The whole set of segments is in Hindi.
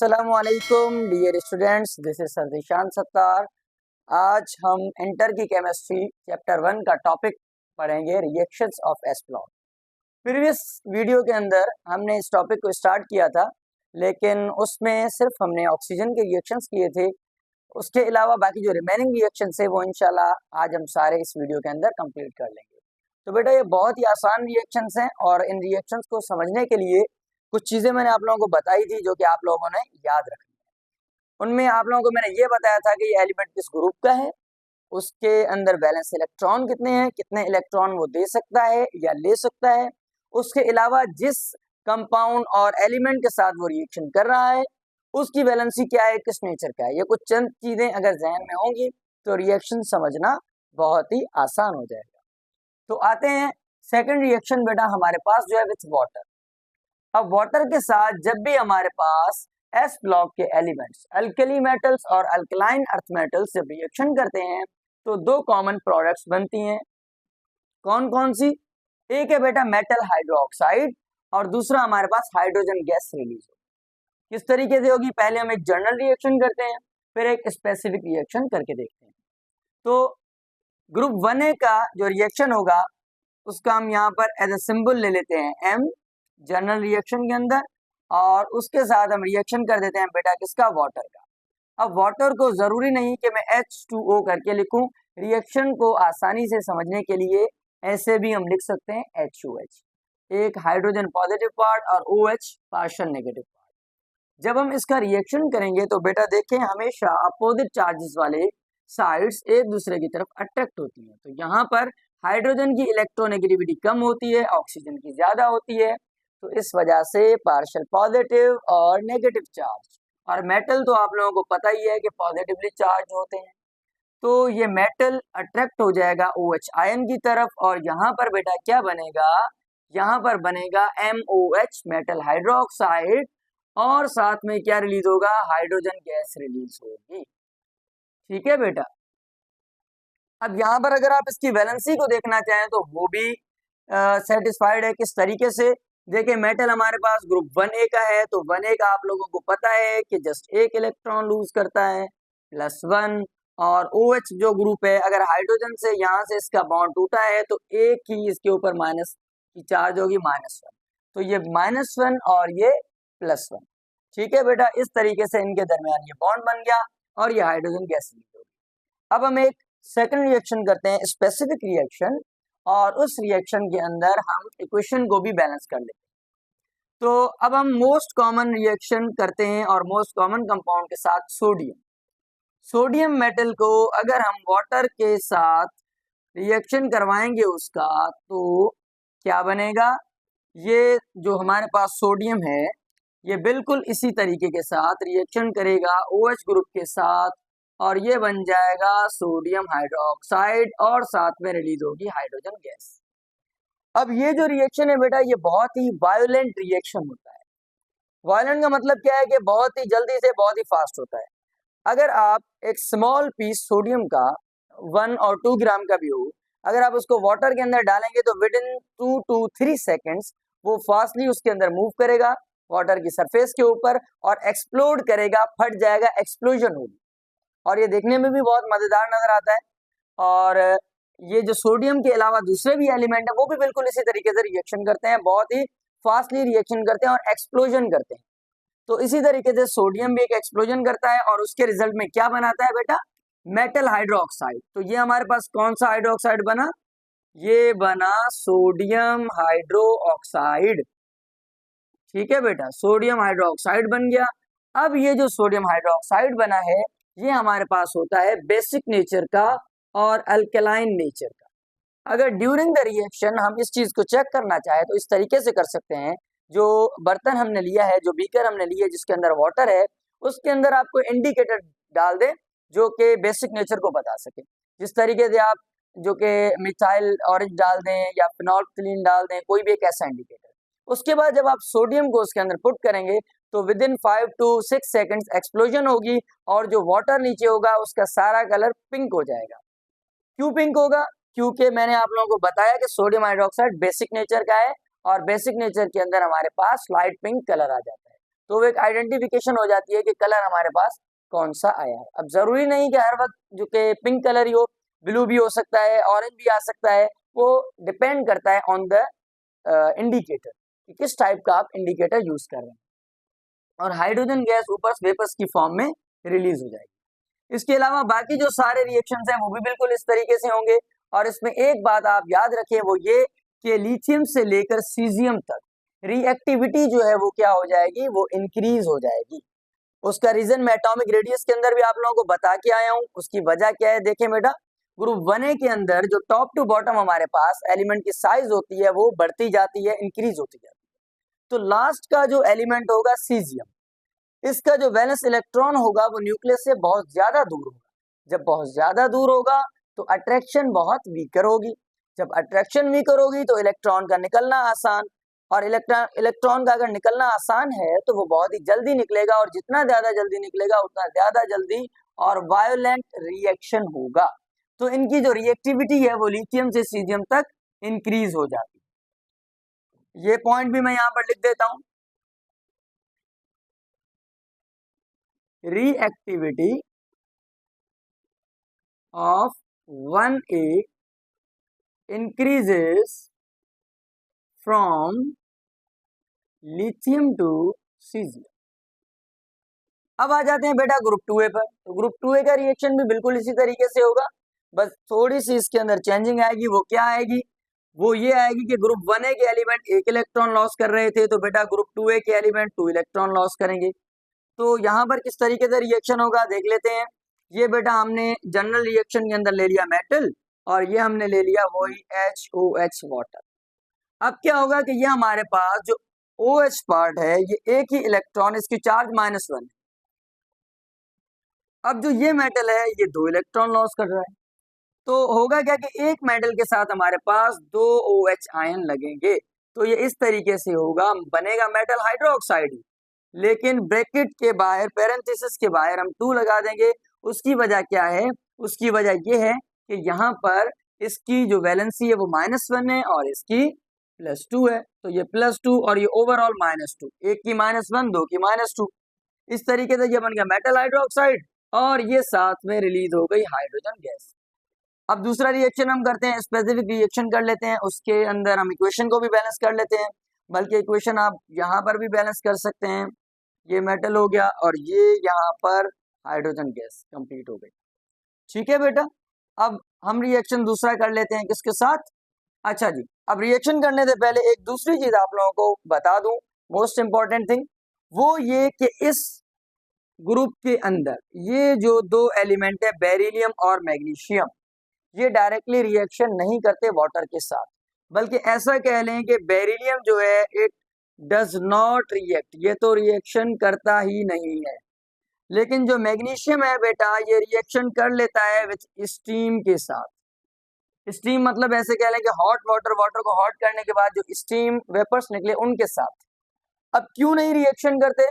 अस्सलामुअलैकुम dear students, this is Sardishan Sattar. आज हम इंटर की केमिस्ट्री चैप्टर 1 का टॉपिक पढ़ेंगे, reactions of S block. Previous video के अंदर हमने इस टॉपिक को स्टार्ट किया था, लेकिन उसमें सिर्फ हमने ऑक्सीजन के रिएक्शंस किए थे। उसके अलावा बाकी जो रिमेनिंग रिएक्शंस है वो इंशाल्लाह आज हम सारे इस वीडियो के अंदर कंप्लीट कर लेंगे। तो बेटा ये बहुत ही आसान रिएक्शंस हैं और इन रिएक्शंस को समझने के लिए कुछ चीज़ें मैंने आप लोगों को बताई थी जो कि आप लोगों ने याद रखनी है। उनमें आप लोगों को मैंने ये बताया था कि ये एलिमेंट किस ग्रुप का है, उसके अंदर बैलेंस इलेक्ट्रॉन कितने हैं, कितने इलेक्ट्रॉन वो दे सकता है या ले सकता है। उसके अलावा जिस कंपाउंड और एलिमेंट के साथ वो रिएक्शन कर रहा है उसकी वैलेंसी क्या है, किस नेचर का है। ये कुछ चंद चीज़ें अगर जहन में होंगी तो रिएक्शन समझना बहुत ही आसान हो जाएगा। तो आते हैं सेकंड रिएक्शन बेटा हमारे पास जो है विथ वाटर। अब वाटर के साथ जब भी हमारे पास एस ब्लॉक के एलिमेंट्स अल्कली मेटल्स और अल्कलाइन अर्थ मेटल्स जब रिएक्शन करते हैं तो दो कॉमन प्रोडक्ट्स बनती हैं। कौन कौन सी? एक है बेटा मेटल हाइड्रोक्साइड और दूसरा हमारे पास हाइड्रोजन गैस रिलीज हो। किस तरीके से होगी? पहले हम एक जनरल रिएक्शन करते हैं, फिर एक स्पेसिफिक रिएक्शन करके देखते हैं। तो ग्रुप 1A का जो रिएक्शन होगा उसका हम यहाँ पर एज ए सिंबल ले लेते हैं M जनरल रिएक्शन के अंदर, और उसके साथ हम रिएक्शन कर देते हैं बेटा किसका? वाटर का। अब वाटर को जरूरी नहीं कि मैं H2O करके लिखूं, रिएक्शन को आसानी से समझने के लिए ऐसे भी हम लिख सकते हैं HOH, एक हाइड्रोजन पॉजिटिव पार्ट और OH पार्शियल नेगेटिव पार्ट। जब हम इसका रिएक्शन करेंगे तो बेटा देखें हमेशा अपोजिट चार्जेस वाले साइड्स एक दूसरे की तरफ अट्रैक्ट होती हैं। तो यहाँ पर हाइड्रोजन की इलेक्ट्रोनेगेटिविटी कम होती है, ऑक्सीजन की ज्यादा होती है, तो इस वजह से पार्शियल पॉजिटिव और नेगेटिव चार्ज। और मेटल तो आप लोगों को पता ही है कि पॉजिटिवली चार्ज होते हैं, तो ये मेटल अट्रैक्ट हो जाएगा OH आयन की तरफ, और यहाँ पर बेटा क्या बनेगा? यहाँ पर बनेगा MOH मेटल हाइड्रोक्साइड, और साथ में क्या रिलीज होगा? हाइड्रोजन गैस रिलीज होगी। ठीक है बेटा। अब यहाँ पर अगर आप इसकी वैलेंसी को देखना चाहें तो वो भी सेटिस्फाइड है। किस तरीके से? देखिए मेटल हमारे पास ग्रुप 1A का है, तो 1A का आप लोगों को पता है कि जस्ट एक इलेक्ट्रॉन लूज करता है +1, और OH जो ग्रुप है अगर हाइड्रोजन से यहाँ से इसका बॉन्ड टूटा है तो एक ही इसके ऊपर माइनस की चार्ज होगी -1, तो ये -1 और ये +1। ठीक है बेटा, इस तरीके से इनके दरमियान ये बॉन्ड बन गया और ये हाइड्रोजन गैस रिलीज होगी। अब हम एक सेकंड रिएक्शन करते हैं, स्पेसिफिक रिएक्शन, और उस रिएक्शन के अंदर हम इक्वेशन को भी बैलेंस कर लेते हैं। तो अब हम मोस्ट कॉमन रिएक्शन करते हैं और मोस्ट कॉमन कंपाउंड के साथ सोडियम मेटल को अगर हम वाटर के साथ रिएक्शन करवाएंगे उसका तो क्या बनेगा? ये जो हमारे पास सोडियम है ये बिल्कुल इसी तरीके के साथ रिएक्शन करेगा OH ग्रुप के साथ, और ये बन जाएगा सोडियम हाइड्रोक्साइड, और साथ में रिलीज होगी हाइड्रोजन गैस। अब ये जो रिएक्शन है बेटा ये बहुत ही वायोलेंट रिएक्शन होता है। वायोलेंट का मतलब क्या है कि बहुत ही जल्दी से बहुत ही फास्ट होता है। अगर आप एक स्मॉल पीस सोडियम का 1 और 2 ग्राम का भी हो, अगर आप उसको वाटर के अंदर डालेंगे तो विद इन 2 to 3 सेकेंड्स वो फास्टली उसके अंदर मूव करेगा वाटर की सरफेस के ऊपर और एक्सप्लोड करेगा, फट जाएगा, एक्सप्लोजन होगी, और ये देखने में भी बहुत मजेदार नजर आता है। और ये जो सोडियम के अलावा दूसरे भी एलिमेंट है वो भी बिल्कुल इसी तरीके से रिएक्शन करते हैं, बहुत ही फास्टली रिएक्शन करते हैं और एक्सप्लोजन करते हैं। तो इसी तरीके से सोडियम भी एक एक्सप्लोजन करता है और उसके रिजल्ट में क्या बनाता है बेटा? Metal hydroxide. तो ये हमारे पास कौन सा हाइड्रोक्साइड बना? ये बना सोडियम हाइड्रोक्साइड। ठीक है बेटा, सोडियम हाइड्रोक्साइड बन गया। अब ये जो सोडियम हाइड्रोक्साइड बना है ये हमारे पास होता है बेसिक नेचर का और अल्कलाइन नेचर का। अगर ड्यूरिंग द रिएक्शन हम इस चीज को चेक करना चाहे तो इस तरीके से कर सकते हैं। जो बर्तन हमने लिया है, जो बीकर हमने लिया है जिसके अंदर वाटर है, उसके अंदर आपको इंडिकेटर डाल दे जो कि बेसिक नेचर को बता सके। जिस तरीके से आप जो कि मिथाइल ऑरेंज डाल दें या फिनोल्फथलीन डाल दें, कोई भी एक ऐसा इंडिकेटर। उसके बाद जब आप सोडियम को उसके अंदर पुट करेंगे तो with in 5 to 6 seconds explosion होगी और जो वाटर नीचे होगा उसका सारा कलर पिंक हो जाएगा। क्यों पिंक होगा? क्योंकि मैंने आप लोगों को बताया कि सोडियम हाइड्रोक्साइड बेसिक नेचर का है और बेसिक नेचर के अंदर हमारे पास लाइट पिंक कलर आ जाता है। तो वो एक आइडेंटिफिकेशन हो जाती है कि कलर हमारे पास कौन सा आया है। अब जरूरी नहीं कि हर वक्त जो कि पिंक कलर ही हो, ब्लू भी हो सकता है, ऑरेंज भी आ सकता है, वो डिपेंड करता है ऑन द इंडिकेटर कि किस टाइप का आप इंडिकेटर यूज कर रहे हैं। और हाइड्रोजन गैस ऊपर वेपर्स की फॉर्म में रिलीज हो जाएगी। इसके अलावा बाकी जो सारे रिएक्शंस हैं वो भी बिल्कुल इस तरीके से होंगे। और इसमें एक बात आप याद रखें, वो ये कि लिथियम से लेकर सीजियम तक रिएक्टिविटी जो है वो क्या हो जाएगी, वो इंक्रीज हो जाएगी। उसका रीजन मैं एटॉमिक रेडियस के अंदर भी आप लोगों को बता के आया हूं। उसकी वजह क्या है, देखें बेटा, ग्रुप 1A के अंदर जो टॉप टू बॉटम हमारे पास एलिमेंट की साइज होती है वो बढ़ती जाती है, इंक्रीज होती जाती है। तो लास्ट का जो एलिमेंट होगा सीजियम, इसका जो वैलेंस इलेक्ट्रॉन होगा वो न्यूक्लियस से बहुत ज्यादा दूर होगा। जब बहुत ज्यादा दूर होगा तो अट्रैक्शन बहुत वीकर होगी। जब अट्रैक्शन वीकर होगी तो इलेक्ट्रॉन का निकलना आसान, और इलेक्ट्रॉन का अगर निकलना आसान है तो वो बहुत ही जल्दी निकलेगा, और जितना ज्यादा जल्दी निकलेगा उतना ज्यादा जल्दी और वायोलेंट रिएक्शन होगा। तो इनकी जो रिएक्टिविटी है वो लिथियम से सीजियम तक इंक्रीज हो जाती है। ये पॉइंट भी मैं यहां पर लिख देता हूं। reactivity of 1A increases from lithium to cesium। अब आ जाते हैं बेटा ग्रुप 2A पर। तो ग्रुप 2A का रिएक्शन भी बिल्कुल इसी तरीके से होगा, बस थोड़ी सी इसके अंदर चेंजिंग आएगी। वो क्या आएगी, वो ये आएगी कि ग्रुप 1A के एलिमेंट 1 इलेक्ट्रॉन लॉस कर रहे थे, तो बेटा ग्रुप 2A के एलिमेंट 2 इलेक्ट्रॉन लॉस करेंगे। तो यहाँ पर किस तरीके से रिएक्शन होगा देख लेते हैं। ये बेटा हमने जनरल रिएक्शन के अंदर ले लिया मेटल, और ये हमने ले लिया वही HOH वाटर। अब क्या होगा कि ये हमारे पास जो OH पार्ट है ये एक ही इलेक्ट्रॉन, इसकी चार्ज -1 है। अब जो ये मेटल है ये 2 इलेक्ट्रॉन लॉस कर रहा है। तो होगा क्या कि एक मेटल के साथ हमारे पास 2 OH आयन लगेंगे। तो ये इस तरीके से होगा, बनेगा मेटल हाइड्रोक्साइड। लेकिन ब्रैकेट के बाहर, पैरेंथेसिस के बाहर हम 2 लगा देंगे। उसकी वजह क्या है, उसकी वजह ये है कि यहाँ पर इसकी जो वैलेंसी है वो -1 है और इसकी +2 है। तो ये +2 और ये ओवरऑल -2, एक की -1 दो की -2। इस तरीके से ये बन गया मेटल हाइड्रोक्साइड, और ये साथ में रिलीज हो गई हाइड्रोजन गैस। अब दूसरा रिएक्शन हम करते हैं, स्पेसिफिक रिएक्शन कर लेते हैं। उसके अंदर हम इक्वेशन को भी बैलेंस कर लेते हैं, बल्कि इक्वेशन आप यहाँ पर भी बैलेंस कर सकते हैं। ये मेटल हो गया और ये यहाँ पर हाइड्रोजन गैस कंप्लीट हो गई। ठीक है बेटा, अब हम रिएक्शन दूसरा कर लेते हैं किसके साथ। अच्छा जी, अब रिएक्शन करने से पहले एक दूसरी चीज आप लोगों को बता दूं, मोस्ट इंपॉर्टेंट थिंग, वो ये कि इस ग्रुप के अंदर ये जो 2 एलिमेंट है बेरिलियम और मैग्नीशियम, ये डायरेक्टली रिएक्शन नहीं करते वाटर के साथ, बल्कि ऐसा कह लें कि बेरिलियम जो है इट डज नॉट रिएक्ट, ये तो रिएक्शन करता ही नहीं है। लेकिन जो मैग्नीशियम है बेटा ये रिएक्शन कर लेता है विद स्टीम के साथ। स्टीम मतलब ऐसे कह लें कि हॉट वाटर, वाटर को हॉट करने के बाद जो स्टीम वेपर्स निकले उनके साथ। अब क्यों नहीं रिएक्शन करते,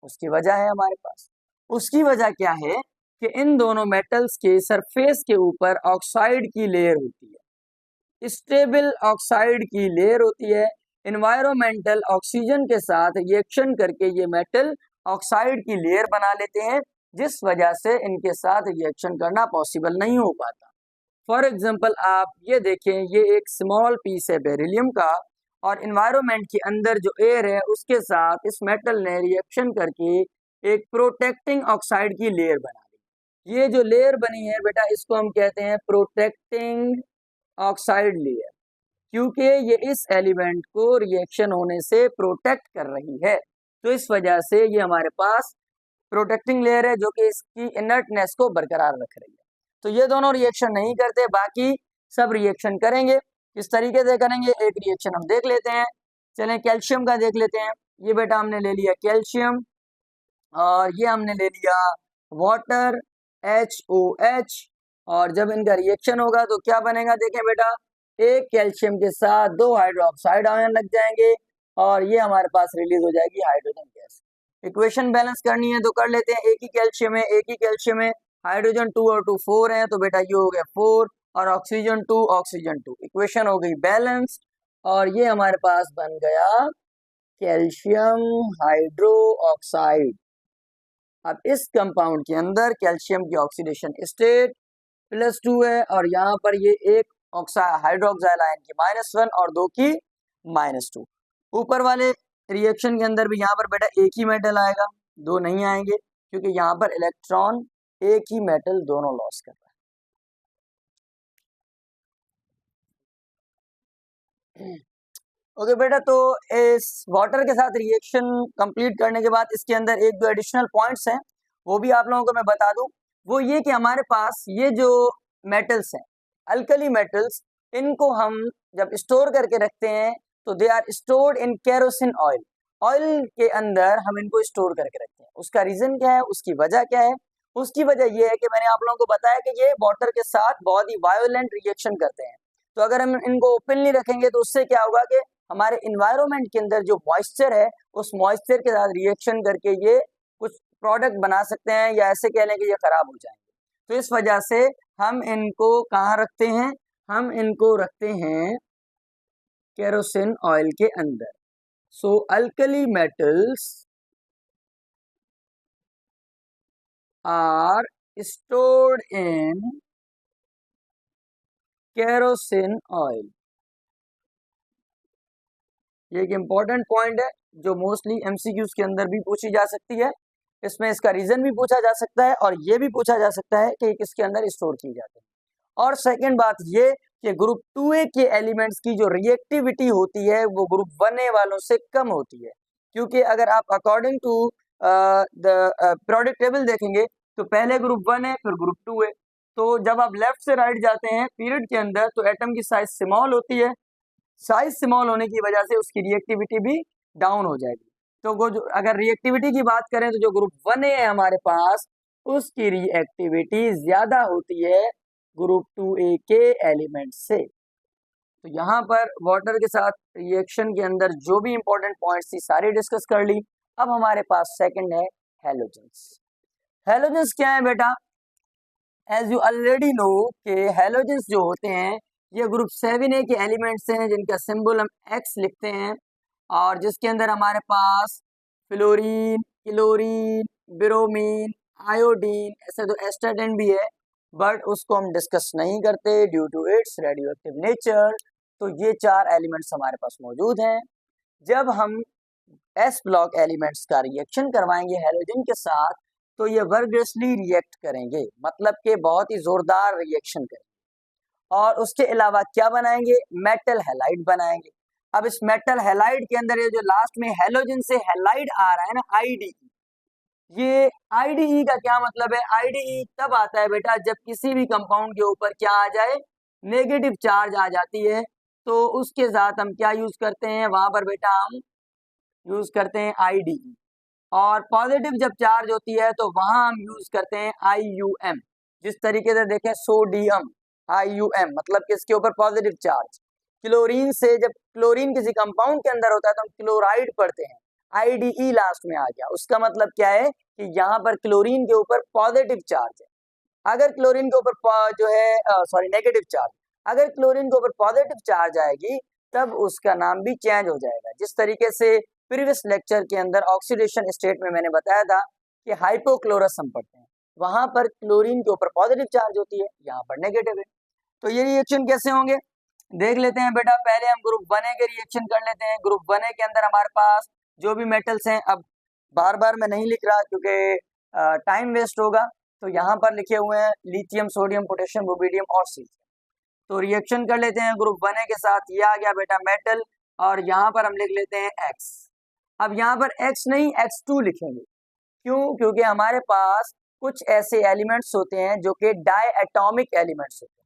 उसकी वजह है हमारे पास। उसकी वजह क्या है कि इन दोनों मेटल्स के सरफेस के ऊपर ऑक्साइड की लेयर होती है, स्टेबल ऑक्साइड की लेयर होती है। एनवायरमेंटल ऑक्सीजन के साथ रिएक्शन करके ये मेटल ऑक्साइड की लेयर बना लेते हैं, जिस वजह से इनके साथ रिएक्शन करना पॉसिबल नहीं हो पाता। फॉर एग्जाम्पल आप ये देखें, ये एक स्मॉल पीस है बेरिलियम का, और इन्वायरमेंट के अंदर जो एयर है उसके साथ इस मेटल ने रिएक्शन करके एक प्रोटेक्टिंग ऑक्साइड की लेयर बना ली। ये जो लेयर बनी है बेटा इसको हम कहते हैं प्रोटेक्टिंग ऑक्साइड लेयर, क्योंकि ये इस एलिमेंट को रिएक्शन होने से प्रोटेक्ट कर रही है। तो इस वजह से ये हमारे पास प्रोटेक्टिंग लेयर है जो कि इसकी इनर्टनेस को बरकरार रख रही है। तो ये दोनों रिएक्शन नहीं करते, बाकी सब रिएक्शन करेंगे। किस तरीके से करेंगे एक रिएक्शन हम देख लेते हैं। चलें कैल्शियम का देख लेते हैं। ये बेटा हमने ले लिया कैल्शियम, और ये हमने ले लिया वाटर HOH, और जब इनका रिएक्शन होगा तो क्या बनेगा, देखें बेटा, एक कैल्शियम के साथ 2 हाइड्रोक्साइड आयन लग जाएंगे, और ये हमारे पास रिलीज हो जाएगी हाइड्रोजन गैस। इक्वेशन बैलेंस करनी है तो कर लेते हैं। एक ही कैल्शियम है, एक ही कैल्शियम है, हाइड्रोजन 2 और 2 4 है, तो बेटा ये हो गया 4, और ऑक्सीजन 2 ऑक्सीजन 2, इक्वेशन हो गई बैलेंस। और ये हमारे पास बन गया कैल्शियम हाइड्रोक्साइड। अब इस कंपाउंड के अंदर कैल्शियम की ऑक्सीडेशन स्टेट +2 है और यहाँ पर ये एक हाइड्रोक्साइल आयन की -1 और 2 की -2। ऊपर वाले रिएक्शन के अंदर भी यहाँ पर बेटा एक ही मेटल आएगा, दो नहीं आएंगे, क्योंकि यहाँ पर इलेक्ट्रॉन एक ही मेटल दोनों लॉस कर रहा है। ओके बेटा, तो इस वाटर के साथ रिएक्शन कंप्लीट करने के बाद इसके अंदर एक दो एडिशनल पॉइंट्स हैं, वो भी आप लोगों को मैं बता दूं। वो ये कि हमारे पास ये जो मेटल्स हैं, अल्कली मेटल्स, इनको हम जब स्टोर करके रखते हैं तो they are stored in kerosene oil. Oil के अंदर हम इनको स्टोर करके रखते हैं। उसका रीजन क्या है, उसकी वजह क्या है? उसकी वजह ये है कि मैंने आप लोगों को बताया कि ये वाटर के साथ बहुत ही वायोलेंट रिएक्शन करते हैं। तो अगर हम इनको ओपनली रखेंगे तो उससे क्या होगा कि हमारे इन्वायरमेंट के अंदर जो मॉइस्चर है, उस मॉइस्चर के साथ रिएक्शन करके ये कुछ प्रोडक्ट बना सकते हैं, या ऐसे कह लें कि ये खराब हो जाएंगे। तो इस वजह से हम इनको कहाँ रखते हैं? हम इनको रखते हैं केरोसिन ऑयल के अंदर। So alkali metals are stored in kerosene oil. ये एक इम्पॉर्टेंट पॉइंट है जो मोस्टली एमसीक्यूज के अंदर भी पूछी जा सकती है। इसमें इसका रीजन भी पूछा जा सकता है और ये भी पूछा जा सकता है कि किसके अंदर स्टोर किए जाते हैं। और सेकंड बात ये कि ग्रुप 2A के एलिमेंट्स की जो रिएक्टिविटी होती है वो ग्रुप 1A वालों से कम होती है, क्योंकि अगर आप according to the periodic table देखेंगे तो पहले ग्रुप 1 है, फिर ग्रुप 2 है। तो जब आप लेफ्ट से राइट जाते हैं पीरियड के अंदर तो एटम की साइज स्मॉल होती है। साइज स्मॉल होने की वजह से उसकी रिएक्टिविटी भी डाउन हो जाएगी। तो वो जो अगर रिएक्टिविटी की बात करें तो जो ग्रुप 1A है हमारे पास, उसकी रिएक्टिविटी ज्यादा होती है ग्रुप 2A के एलिमेंट से। तो यहाँ पर वाटर के साथ रिएक्शन के अंदर जो भी इंपॉर्टेंट पॉइंट्स थी सारी डिस्कस कर ली। अब हमारे पास सेकंड है हैलोजेंस। हैलोजेंस क्या है बेटा? एज यू ऑलरेडी नो कि हैलोजेंस जो होते हैं ये ग्रुप 7A के एलिमेंट्स हैं, जिनका सिंबल हम X लिखते हैं, और जिसके अंदर हमारे पास फ्लोरीन, क्लोरीन, ब्रोमीन, आयोडीन, ऐसे तो एस्टाडेन भी है, बट उसको हम डिस्कस नहीं करते due to its radioactive nature. तो ये चार एलिमेंट्स हमारे पास मौजूद हैं। जब हम एस ब्लॉक एलिमेंट्स का रिएक्शन करवाएंगे हैलोजन के साथ तो ये वर्गसली रिएक्ट करेंगे, मतलब कि बहुत ही जोरदार रिएक्शन करेंगे। और उसके अलावा क्या बनाएंगे? मेटल हैलाइड बनाएंगे। अब इस मेटल हैलाइड के अंदर ये जो लास्ट में हैलोजन से हैलाइड आ रहा है ना, आईडीई, ये आईडीई का क्या मतलब है? आईडीई तब आता है बेटा जब किसी भी कंपाउंड के ऊपर क्या आ जाए, नेगेटिव चार्ज आ जाती है, तो उसके साथ हम क्या यूज करते हैं? वहां पर बेटा हम यूज करते हैं आईडीई। और पॉजिटिव जब चार्ज होती है तो वहां हम यूज करते हैं आईयूएम। जिस तरीके से देखें सोडियम, आईयूएम मतलब कि इसके ऊपर पॉजिटिव चार्ज। क्लोरीन से जब क्लोरीन किसी कंपाउंड के अंदर होता है तो हम क्लोराइड पढ़ते हैं, आईडीई लास्ट में आ गया। उसका मतलब क्या है कि यहाँ पर क्लोरीन के ऊपर पॉजिटिव चार्ज है। अगर क्लोरीन के ऊपर जो है सॉरी नेगेटिव चार्ज, अगर क्लोरीन के ऊपर पॉजिटिव चार्ज आएगी तब उसका नाम भी चेंज हो जाएगा। जिस तरीके से प्रीवियस लेक्चर के अंदर ऑक्सीडेशन स्टेट में मैंने बताया था कि हाइपोक्लोरस हम पढ़ते हैं, वहां पर क्लोरीन के ऊपर पॉजिटिव चार्ज होती है, यहाँ पर नेगेटिव है। तो ये रिएक्शन कैसे होंगे देख लेते हैं बेटा। पहले हम ग्रुप 1A के रिएक्शन कर लेते हैं। ग्रुप 1A के अंदर हमारे पास जो भी मेटल्स हैं, अब बार बार मैं नहीं लिख रहा क्योंकि टाइम वेस्ट होगा, तो यहाँ पर लिखे हुए हैं लिथियम, सोडियम, पोटेशियम, रुबिडियम और सीजियम। तो रिएक्शन कर लेते हैं ग्रुप 1A के साथ। ये आ गया बेटा मेटल, और यहाँ पर हम लिख लेते हैं X। अब यहाँ पर X नहीं X2 लिखेंगे। क्यों? क्योंकि हमारे पास कुछ ऐसे एलिमेंट्स होते हैं जो कि डायएटॉमिक एलिमेंट्स होते हैं।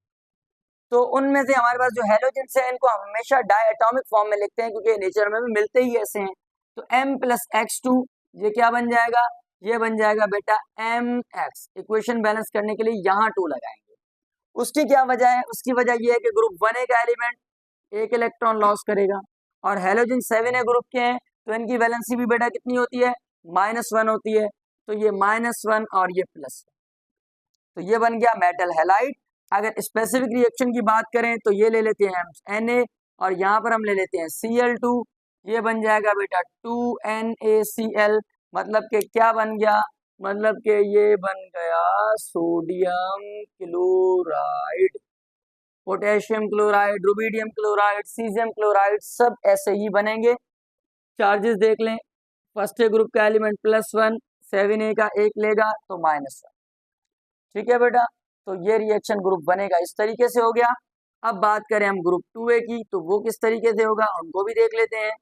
तो उनमें से हमारे पास जो हैलोजेंस है इनको हमेशा डायएटॉमिक फॉर्म में लिखते हैं, क्योंकि नेचर में भी मिलते ही ऐसे हैं। तो M+X2 ये क्या बन जाएगा? ये बन जाएगा बेटा MX। इक्वेशन बैलेंस करने के लिए यहाँ 2 लगाएंगे। उसकी क्या वजह है? उसकी वजह यह है कि ग्रुप 1A का एलिमेंट एक इलेक्ट्रॉन लॉस करेगा, और हैलोजन 7A ग्रुप के हैं तो इनकी वैलेंसी भी बेटा कितनी होती है? -1 होती है। तो ये -1 और ये +1, तो ये बन गया मेटल हैलाइड। अगर स्पेसिफिक रिएक्शन की बात करें तो ये ले लेते हैं Na, और यहाँ पर हम ले लेते हैं Cl2, ये बन जाएगा बेटा 2NaCl, मतलब कि क्या बन गया, मतलब कि ये बन गया sodium chloride, potassium chloride, rubidium chloride, caesium chloride, सब ऐसे ही बनेंगे। चार्जेस देख लें, फर्स्ट ए ग्रुप का एलिमेंट +1, 7A का 1 लेगा तो -1। ठीक है बेटा, तो ये रिएक्शन ग्रुप बनेगा, इस तरीके से हो गया। अब बात करें हम ग्रुप 2A की, तो वो किस तरीके से होगा उनको भी देख लेते हैं।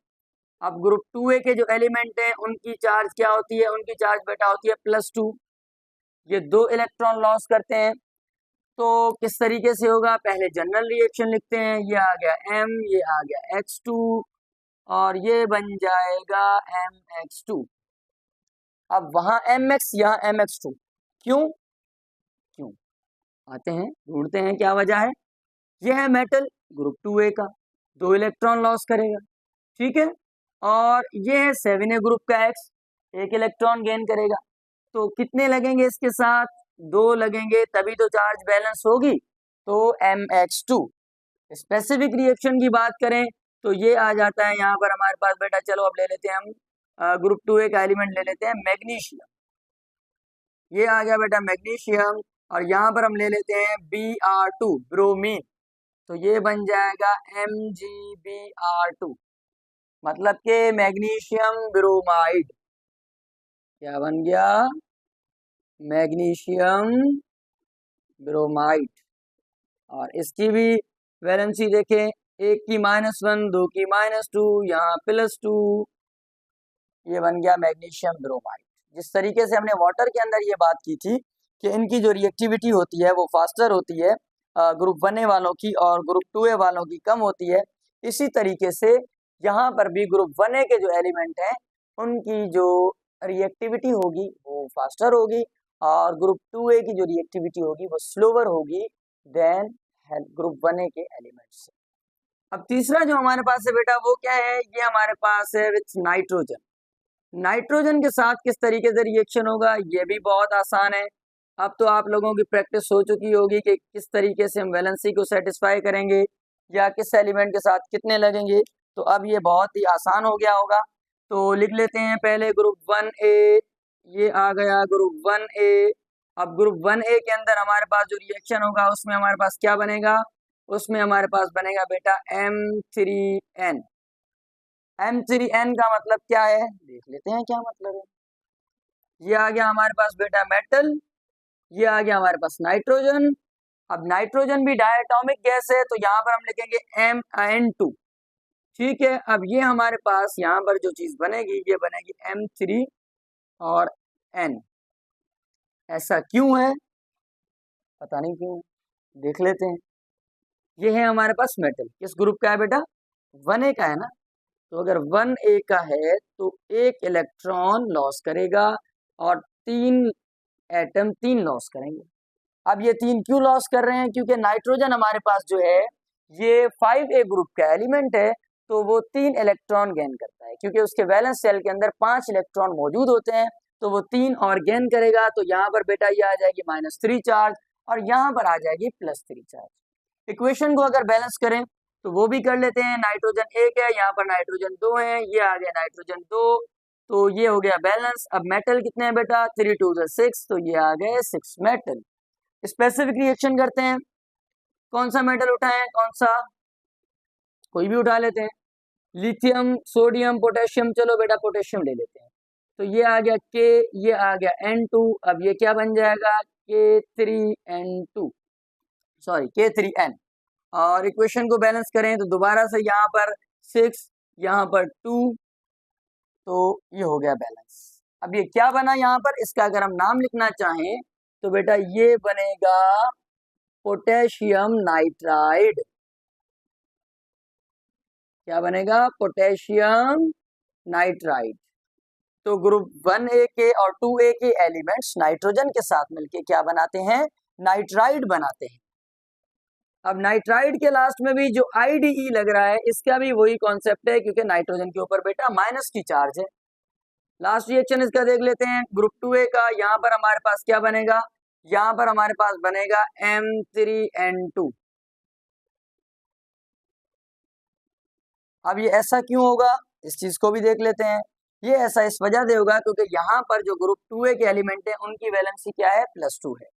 अब ग्रुप 2A के जो एलिमेंट हैं उनकी चार्ज क्या होती है, उनकी चार्ज बेटा होती है +2। ये 2 इलेक्ट्रॉन लॉस करते हैं, तो किस तरीके से होगा, पहले जनरल रिएक्शन लिखते हैं, ये आ गया M, ये आ गया H2 और ये बन जाएगा MX2। अब वहां MX, यहाँ MX2, क्यों क्यों आते हैं, ढूंढते हैं क्या वजह है। यह है मेटल, ग्रुप 2A का, 2 इलेक्ट्रॉन लॉस करेगा, ठीक है। और ये है 7A ग्रुप का X, 1 इलेक्ट्रॉन गेन करेगा, तो कितने लगेंगे इसके साथ, 2 लगेंगे, तभी तो चार्ज बैलेंस होगी, तो MX2। स्पेसिफिक रिएक्शन की बात करें तो ये आ जाता है यहाँ पर हमारे पास बेटा, चलो अब ले लेते हैं हम ग्रुप 2A का एलिमेंट ले लेते हैं मैग्नीशियम, ये आ गया बेटा मैग्नीशियम, और यहाँ पर हम ले लेते हैं Br2 ब्रोमीन, तो ये बन जाएगा MgBr2, मतलब के मैग्नीशियम ब्रोमाइड, क्या बन गया, मैग्नीशियम ब्रोमाइड। और इसकी भी वैलेंसी देखें, 1 की -1, 2 की -2, यहाँ +2, ये बन गया मैग्नीशियम ब्रोमाइड। जिस तरीके से हमने वाटर के अंदर ये बात की थी कि इनकी जो रिएक्टिविटी होती है वो फास्टर होती है ग्रुप 1A वालों की और ग्रुप 2A वालों की कम होती है, इसी तरीके से यहाँ पर भी ग्रुप 1A के जो एलिमेंट हैं उनकी जो रिएक्टिविटी होगी वो फास्टर होगी और ग्रुप 2A की जो रिएक्टिविटी होगी वो स्लोअर होगी देन ग्रुप 1A के एलिमेंट्स। अब तीसरा जो हमारे पास है बेटा वो क्या है, ये हमारे पास है विथ नाइट्रोजन। नाइट्रोजन के साथ किस तरीके से रिएक्शन होगा, ये भी बहुत आसान है। अब तो आप लोगों की प्रैक्टिस हो चुकी होगी कि किस तरीके से हम वैलेंसी को सेटिस्फाई करेंगे या किस एलिमेंट के साथ कितने लगेंगे, तो अब ये बहुत ही आसान हो गया होगा। तो लिख लेते हैं पहले ग्रुप 1A, ये आ गया ग्रुप 1A। अब ग्रुप 1A के अंदर हमारे पास जो रिएक्शन होगा उसमें हमारे पास क्या बनेगा, उसमें हमारे पास बनेगा बेटा M3N। M3N का मतलब क्या है, देख लेते हैं क्या मतलब है। ये आ गया हमारे पास बेटा मेटल, ये आ गया हमारे पास नाइट्रोजन। अब नाइट्रोजन भी डायटोमिक गैस है, तो यहाँ पर हम लिखेंगे MN2, ठीक है। अब ये हमारे पास यहाँ पर जो चीज बनेगी ये बनेगी M3 और N। ऐसा क्यों है, पता नहीं क्यों, देख लेते हैं। ये है हमारे पास मेटल, किस ग्रुप का है बेटा, 1A का है ना, तो अगर 1A का है तो 1 इलेक्ट्रॉन लॉस करेगा और 3 एटम 3 लॉस करेंगे। अब ये 3 क्यों लॉस कर रहे हैं, क्योंकि नाइट्रोजन हमारे पास जो है ये 5A ग्रुप का एलिमेंट है, तो वो 3 इलेक्ट्रॉन गेन करता है, क्योंकि उसके वैलेंस शेल के अंदर 5 इलेक्ट्रॉन मौजूद होते हैं, तो वो 3 और गेन करेगा, तो यहाँ पर बेटा ये आ जाएगी -3 चार्ज और यहाँ पर आ जाएगी +3 चार्ज। इक्वेशन को अगर बैलेंस करें तो वो भी कर लेते हैं, नाइट्रोजन 1 है, यहाँ पर नाइट्रोजन 2 है, ये आ गया नाइट्रोजन 2, तो ये हो गया बैलेंस। अब मेटल कितने हैं बेटा, 3 2 6, तो ये आ गए 6 मेटल। स्पेसिफिक रिएक्शन करते हैं, कौन सा मेटल उठाएं, कौन सा, कोई भी उठा लेते हैं, लिथियम, सोडियम, पोटेशियम, चलो बेटा पोटेशियम ले लेते हैं, तो ये आ गया K, ये आ गया N2, अब ये क्या बन जाएगा K3N2, सॉरी K3N। और इक्वेशन को बैलेंस करें तो दोबारा से यहाँ पर 6, यहाँ पर 2, तो ये हो गया बैलेंस। अब ये क्या बना यहाँ पर, इसका अगर हम नाम लिखना चाहें तो बेटा ये बनेगा पोटेशियम नाइट्राइड। क्या बनेगा, पोटेशियम नाइट्राइड। तो ग्रुप 1A के और 2A के एलिमेंट्स नाइट्रोजन के साथ मिलके क्या बनाते हैं, नाइट्राइड बनाते हैं। अब नाइट्राइड के लास्ट में भी जो IDE लग रहा है इसका भी वही कॉन्सेप्ट है, क्योंकि नाइट्रोजन के ऊपर बेटा माइनस की चार्ज है। लास्ट रिएक्शन इसका देख लेते हैं, ग्रुप 2A का, यहाँ पर हमारे पास क्या बनेगा, यहाँ पर हमारे पास बनेगा M3N2। अब ये ऐसा क्यों होगा, इस चीज को भी देख लेते हैं। ये ऐसा इस वजह से होगा क्योंकि यहाँ पर जो ग्रुप 2A के एलिमेंट है उनकी वैलेंसी क्या है, +2 है।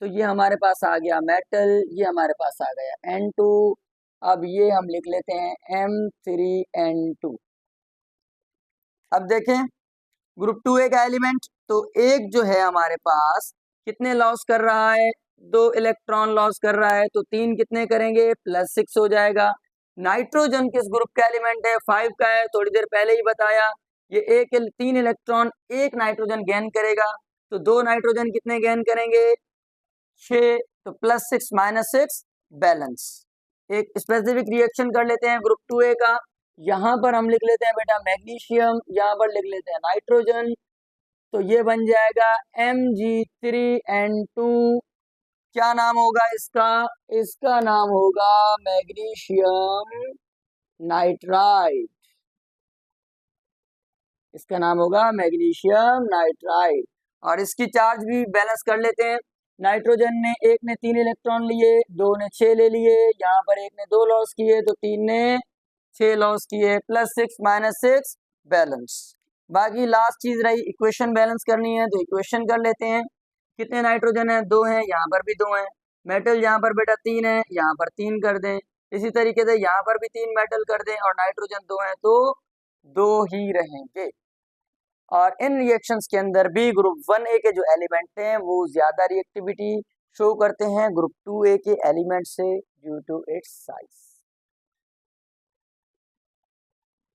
तो ये हमारे पास आ गया मेटल, ये हमारे पास आ गया N2। अब ये हम लिख लेते हैं M3N2। अब देखें ग्रुप 2A का एलिमेंट, तो एक जो है हमारे पास कितने लॉस कर रहा है, 2 इलेक्ट्रॉन लॉस कर रहा है, तो 3 कितने करेंगे, +6 हो जाएगा। नाइट्रोजन किस ग्रुप का एलिमेंट है, 5 का है, थोड़ी देर पहले ही बताया। ये 3 इलेक्ट्रॉन एक नाइट्रोजन गेन करेगा, तो 2 नाइट्रोजन कितने गेन करेंगे, 6, तो +6 -6 बैलेंस। एक स्पेसिफिक रिएक्शन कर लेते हैं ग्रुप 2A का। यहाँ पर हम लिख लेते हैं बेटा मैग्नीशियम, यहाँ पर लिख लेते हैं नाइट्रोजन, तो ये बन जाएगा Mg3N2। क्या नाम होगा इसका, इसका नाम होगा मैग्नीशियम नाइट्राइड। इसका नाम होगा मैग्नीशियम नाइट्राइड। और इसकी चार्ज भी बैलेंस कर लेते हैं। नाइट्रोजन ने एक ने 3 इलेक्ट्रॉन लिए, 2 ने 6 ले लिए, यहाँ पर एक ने 2 लॉस किए, तो 3 ने 6 लॉस किए, +6 -6 बैलेंस। बाकी लास्ट चीज रही इक्वेशन बैलेंस करनी है, तो इक्वेशन कर लेते हैं। कितने नाइट्रोजन है, 2 हैं, यहाँ पर भी 2 हैं। मेटल यहाँ पर बेटा 3 है, यहाँ पर 3 कर दें। इसी तरीके से यहाँ पर भी 3 मेटल कर दें, और नाइट्रोजन 2 है तो 2 ही रहेंगे। और इन रिएक्शंस के अंदर भी ग्रुप 1A के जो एलिमेंट हैं वो ज्यादा रिएक्टिविटी शो करते हैं ग्रुप 2A के एलिमेंट से ड्यू टू इट्स साइज।